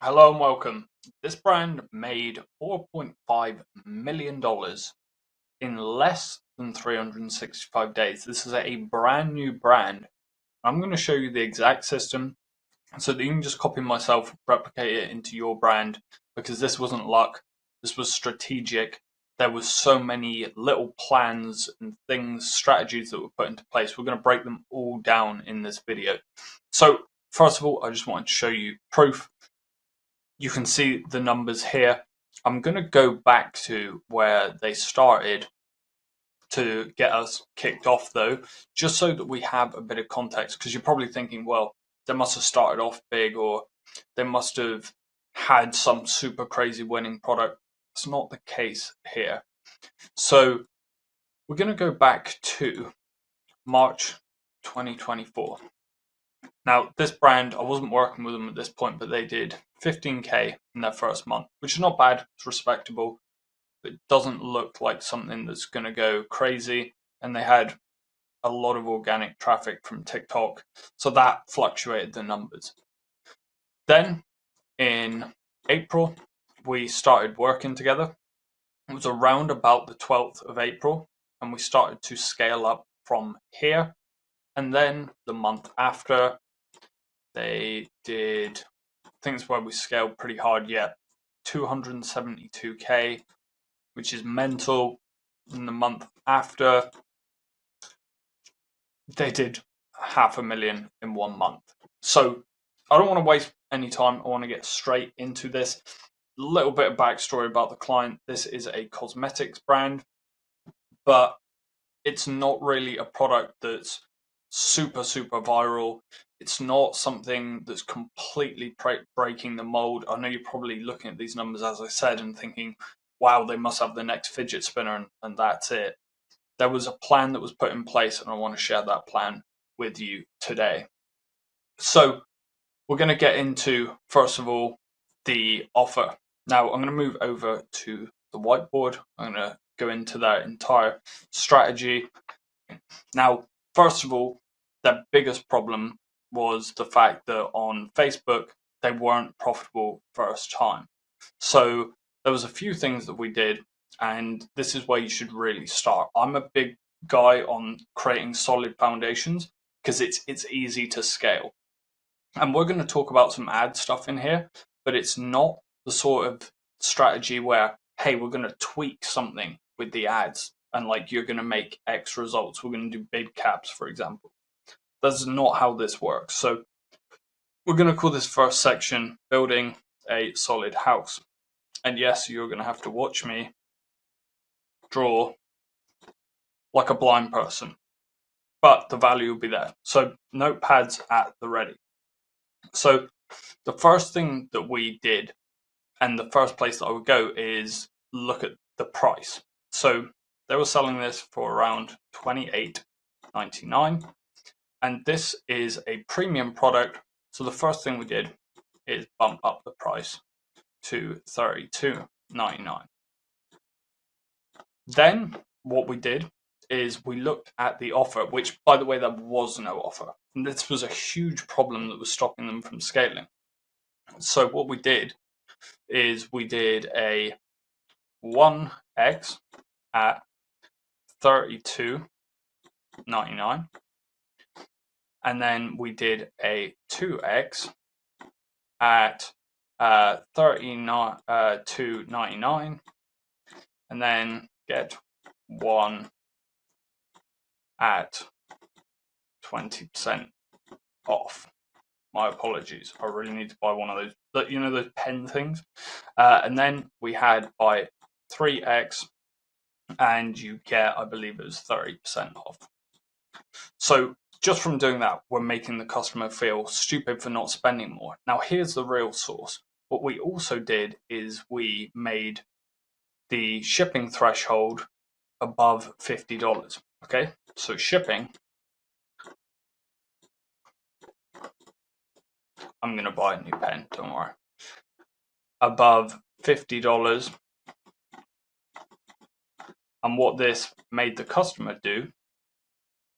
Hello and welcome. This brand made $4.5 million in less than 365 days. This is a brand new brand. I'm going to show you the exact system so that you can just copy myself, replicate it into your brand, because this wasn't luck. This was strategic. There was so many little plans and things, strategies that were put into place. We're going to break them all down in this video. So first of all, I just wanted to show you proof. You can see the numbers here. I'm going to go back to where they started to get us kicked off though, just so that we have a bit of context, because you're probably thinking, well, they must have started off big or they must have had some super crazy winning product. It's not the case here. So we're going to go back to March 2024. Now, this brand, I wasn't working with them at this point, but they did 15K in their first month, which is not bad. It's respectable. It doesn't look like something that's going to go crazy. And they had a lot of organic traffic from TikTok. So that fluctuated the numbers. Then in April, we started working together. It was around about the 12th of April, and we started to scale up from here. And then the month after, they did things where we scaled pretty hard yet. 272K, which is mental. In the month after, they did 500,000 in 1 month. So I don't want to waste any time. I want to get straight into this. A little bit of backstory about the client. This is a cosmetics brand, but it's not really a product that's super viral. It's not something that's completely breaking the mold. I know you're probably looking at these numbers, as I said, and thinking, wow, they must have the next fidget spinner and that's it. There was a plan that was put in place, and I want to share that plan with you today. So we're going to get into, first of all, the offer. Now I'm going to move over to the whiteboard. I'm going to go into that entire strategy. Now, first of all, their biggest problem was the fact that on Facebook, they weren't profitable first time. So there was a few things that we did, and this is where you should really start. I'm a big guy on creating solid foundations because it's easy to scale. And we're going to talk about some ad stuff in here, but it's not the sort of strategy where, hey, we're going to tweak something with the ads and like you're going to make X results. We're going to do bid caps, for example. That's not how this works. So we're going to call this first section building a solid house. And yes, you're going to have to watch me draw like a blind person, but the value will be there. So notepads at the ready. So the first thing that we did, and the first place that I would go, is look at the price. So they were selling this for around $28.99, and this is a premium product. So the first thing we did is bump up the price to $32.99. Then what we did is we looked at the offer, which, by the way, there was no offer. And this was a huge problem that was stopping them from scaling. So what we did is we did a 1x at $32.99, and then we did a 2x at $32.99, and then get one at 20% off. My apologies. I really need to buy one of those, you know, those pen things. And then we had by 3x, and you get, I believe it was 30% off. So just from doing that, we're making the customer feel stupid for not spending more. Now here's the real source. What we also did is we made the shipping threshold above $50. Okay, so shipping, I'm going to buy a new pen, don't worry, above $50. And what this made the customer do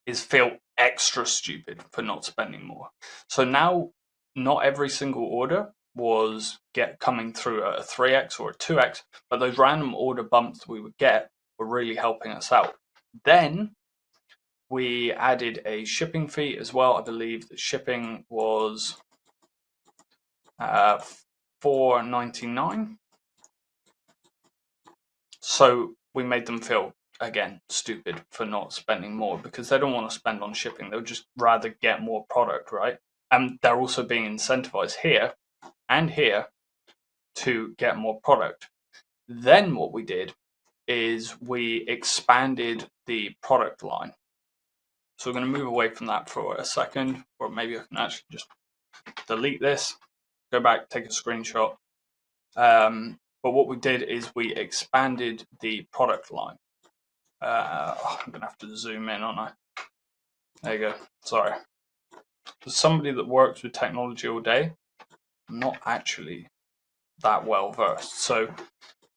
is feel extra stupid for not spending more. So now not every single order was coming through at a 3x or a 2x, but those random order bumps we would get were really helping us out. Then we added a shipping fee as well. I believe the shipping was $4.99. So we made them feel, again, stupid for not spending more, because they don't want to spend on shipping. They'll just rather get more product, right? And they're also being incentivized here and here to get more product. Then what we did is we expanded the product line. So we're going to move away from that for a second, or maybe I can actually just delete this, go back, take a screenshot. But what we did is we expanded the product line. I'm going to have to zoom in, aren't I? There you go. Sorry. For somebody that works with technology all day, I'm not actually that well versed. So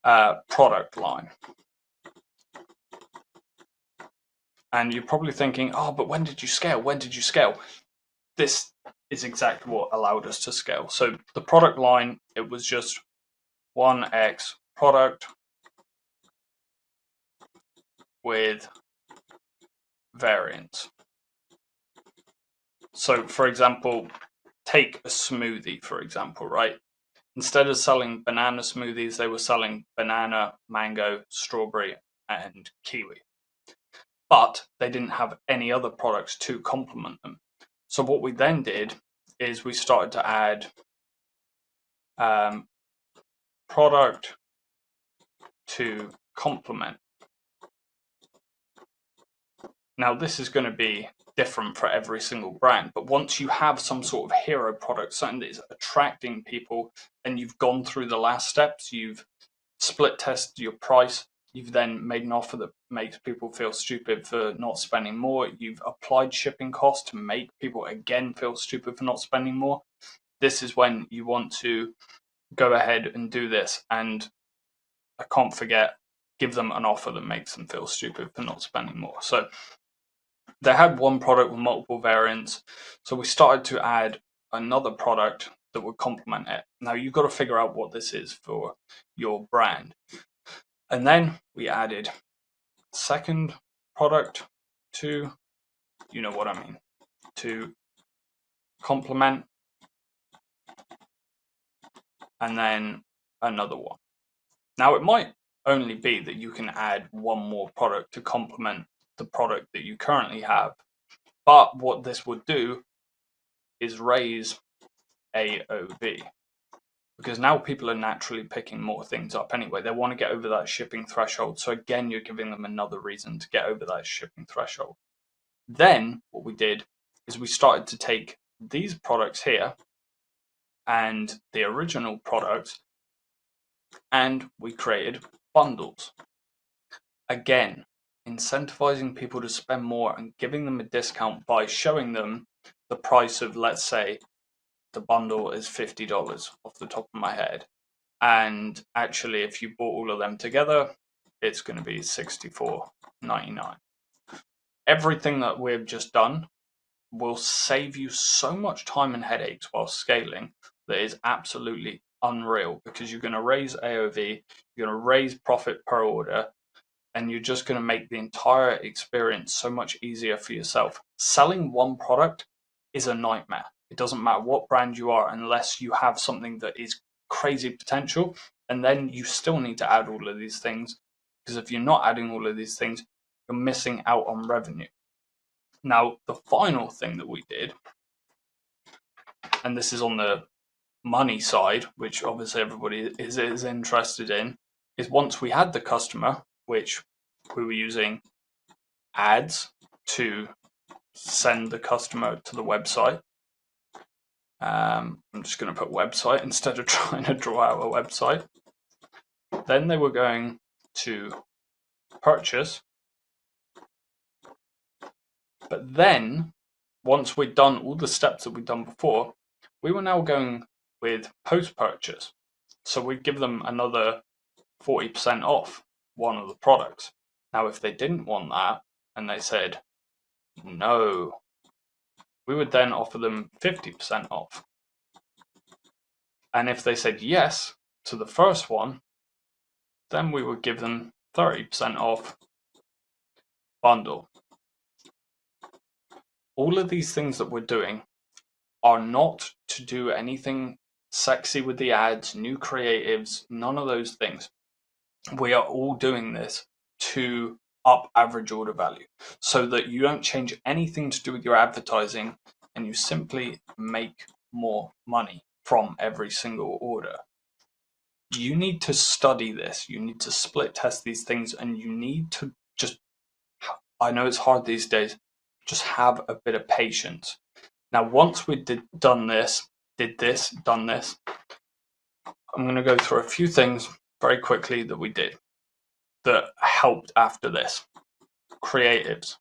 product line. And you're probably thinking, oh, but when did you scale? When did you scale? This is exactly what allowed us to scale. So the product line, it was just 1x product with variants. So for example, take a smoothie, for example, right? Instead of selling banana smoothies, they were selling banana, mango, strawberry, and kiwi. But they didn't have any other products to complement them. So what we then did is we started to add product to complement. Now this is going to be different for every single brand, but once you have some sort of hero product, something that is attracting people, and you've gone through the last steps, you've split tested your price, you've then made an offer that makes people feel stupid for not spending more, you've applied shipping costs to make people again feel stupid for not spending more, this is when you want to go ahead and do this. And I can't forget, give them an offer that makes them feel stupid for not spending more. So they had one product with multiple variants, so we started to add another product that would complement it. Now you've got to figure out what this is for your brand. And then we added second product to, you know what I mean, to complement, and then another one. Now it might only be that you can add one more product to complement the product that you currently have, but what this would do is raise AOV, because now people are naturally picking more things up anyway. They want to get over that shipping threshold. So again, you're giving them another reason to get over that shipping threshold. Then what we did is we started to take these products here and the original products, and we created bundles. Again, incentivizing people to spend more and giving them a discount by showing them the price of, let's say, the bundle is $50 off the top of my head. And actually, if you bought all of them together, it's going to be $64.99. Everything that we've just done will save you so much time and headaches while scaling that is absolutely unreal, because you're going to raise AOV, you're going to raise profit per order, and you're just going to make the entire experience so much easier for yourself. Selling one product is a nightmare. It doesn't matter what brand you are unless you have something that is crazy potential, and then you still need to add all of these things, because if you're not adding all of these things, you're missing out on revenue. Now, the final thing that we did, and this is on the money side, which obviously everybody is interested in, is once we had the customer, which we were using ads to send the customer to the website. I'm just going to put website instead of trying to draw out a website. Then they were going to purchase. But then, once we'd done all the steps that we'd done before, we were now going with post-purchase. So we'd give them another 40% off one of the products. Now, if they didn't want that and they said no, we would then offer them 50% off. And if they said yes to the first one, then we would give them 30% off bundle. All of these things that we're doing are not to do anything sexy with the ads, new creatives, none of those things. We are all doing this to up average order value so that you don't change anything to do with your advertising and you simply make more money from every single order. You need to study this, you need to split test these things, and you need to just, I know it's hard these days, just have a bit of patience. Now, once we done this, I'm going to go through a few things very quickly that we did that helped after this. Creatives.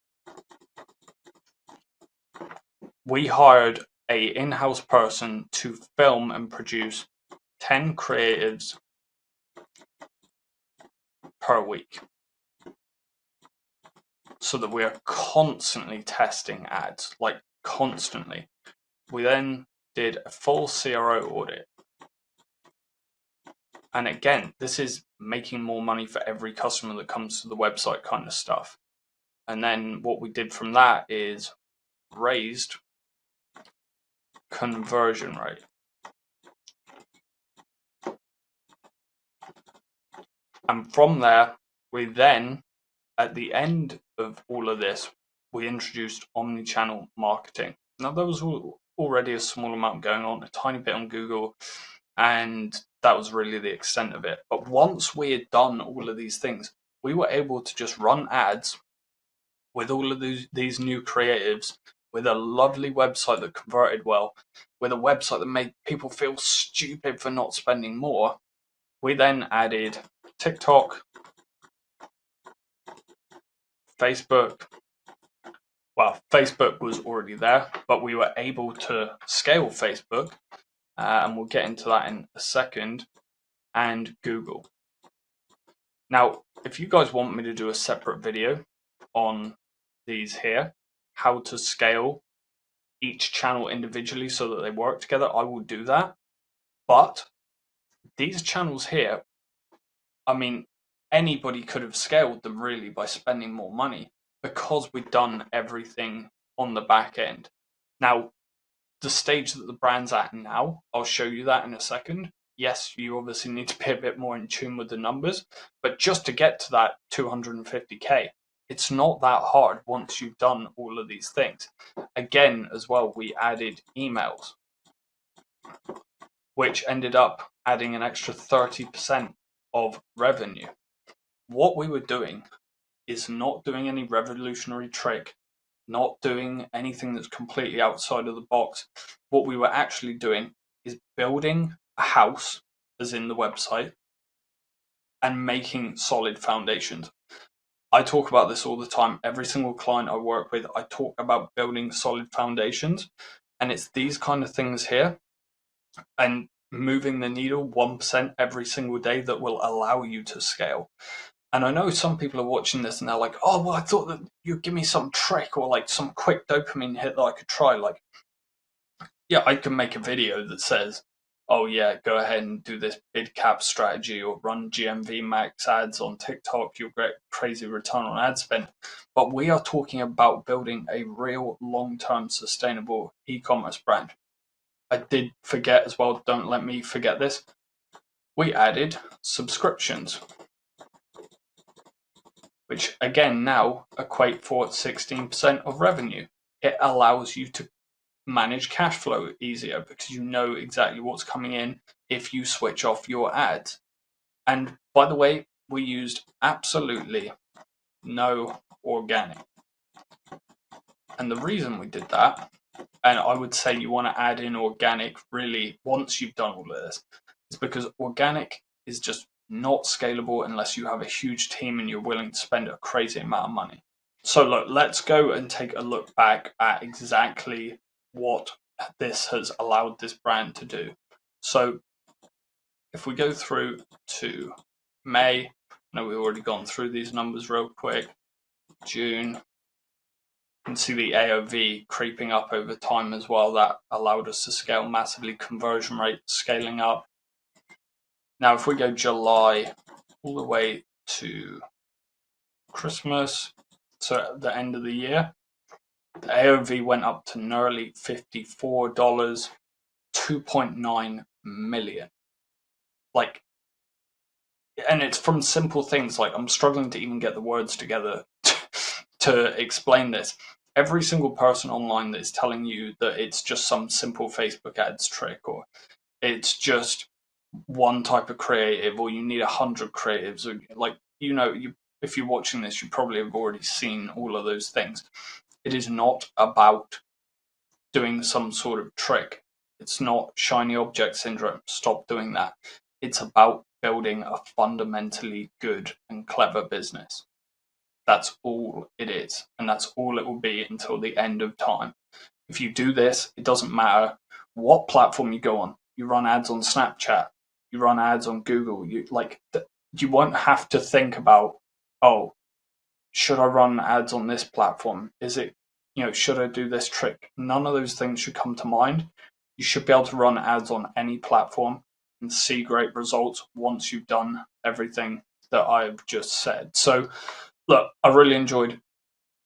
We hired a in-house person to film and produce 10 creatives per week so that we are constantly testing ads, like constantly. We then did a full CRO audit. And again, this is making more money for every customer that comes to the website kind of stuff. And then what we did from that is raised conversion rate. And from there, we then, at the end of all of this, we introduced omni-channel marketing. Now, there was already a small amount going on, a tiny bit on Google, and that was really the extent of it. But once we had done all of these things, we were able to just run ads with all of these new creatives, with a lovely website that converted well, with a website that made people feel stupid for not spending more. We then added TikTok, Facebook. Well, Facebook was already there, but we were able to scale Facebook, and we'll get into that in a second, and Google. Now, if you guys want me to do a separate video on these here, how to scale each channel individually so that they work together, I will do that. But these channels here, I mean, anybody could have scaled them really by spending more money because we've done everything on the back end. Now, the stage that the brand's at now, I'll show you that in a second. Yes, you obviously need to be a bit more in tune with the numbers, but just to get to that 250K, it's not that hard once you've done all of these things. Again, as well, we added emails, which ended up adding an extra 30% of revenue. What we were doing is not doing any revolutionary trick, not doing anything that's completely outside of the box. What we were actually doing is building a house, as in the website, and making solid foundations. I talk about this all the time. Every single client I work with, I talk about building solid foundations. And it's these kind of things here and moving the needle 1% every single day that will allow you to scale. And I know some people are watching this and they're like, oh, well, I thought that you'd give me some trick or like some quick dopamine hit that I could try. Like, yeah, I can make a video that says, oh yeah, go ahead and do this bid cap strategy or run GMV max ads on TikTok. You'll get crazy return on ad spend. But we are talking about building a real long-term sustainable e-commerce brand. I did forget as well, don't let me forget this. We added subscriptions, which again now equate for 16% of revenue. It allows you to manage cash flow easier because you know exactly what's coming in if you switch off your ads. And by the way, we used absolutely no organic. And the reason we did that, and I would say you want to add in organic really once you've done all of this, is because organic is just not scalable unless you have a huge team and you're willing to spend a crazy amount of money. So look, let's go and take a look back at exactly what this has allowed this brand to do. So if we go through to May, I know we've already gone through these numbers real quick, June, can see the AOV creeping up over time as well. That allowed us to scale massively, conversion rate scaling up. Now, if we go July all the way to Christmas, so at the end of the year, the AOV went up to nearly $54, 2.9 million. Like, and it's from simple things like, I'm struggling to even get the words together to explain this. Every single person online that is telling you that it's just some simple Facebook ads trick, or it's just one type of creative, or you need 100 creatives, or like, if you're watching this, you probably have already seen all of those things. It is not about doing some sort of trick. It's not shiny object syndrome. Stop doing that. It's about building a fundamentally good and clever business. That's all it is, and that's all it will be until the end of time. If you do this, it doesn't matter what platform you go on. You run ads on Snapchat, you run ads on Google. You won't have to think about, oh, should I run ads on this platform? Should I do this trick? None of those things should come to mind. You should be able to run ads on any platform and see great results once you've done everything that I've just said. So, look, I really enjoyed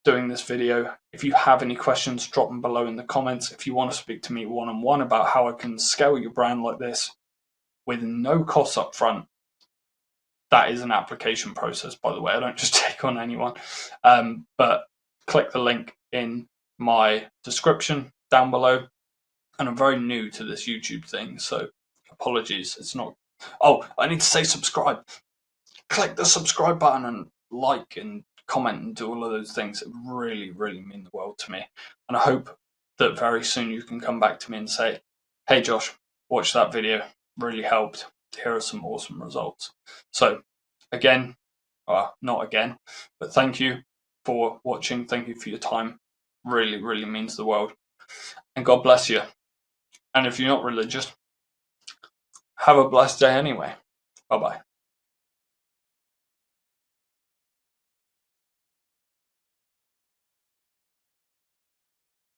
doing this video. If you have any questions, drop them below in the comments. If you want to speak to me one-on-one about how I can scale your brand like this with no costs up front, that is an application process, by the way. I don't just take on anyone. But click the link in my description down below. And I'm very new to this YouTube thing, so apologies. It's not. Oh, I need to say subscribe. Click the subscribe button and like and comment and do all of those things. It really, really mean the world to me. And I hope that very soon you can come back to me and say, hey, Josh, watch that video. Really helped. Here are some awesome results. So again, not again, but thank you for watching. Thank you for your time. Really, really means the world. And God bless you. And if you're not religious, have a blessed day anyway. Bye-bye.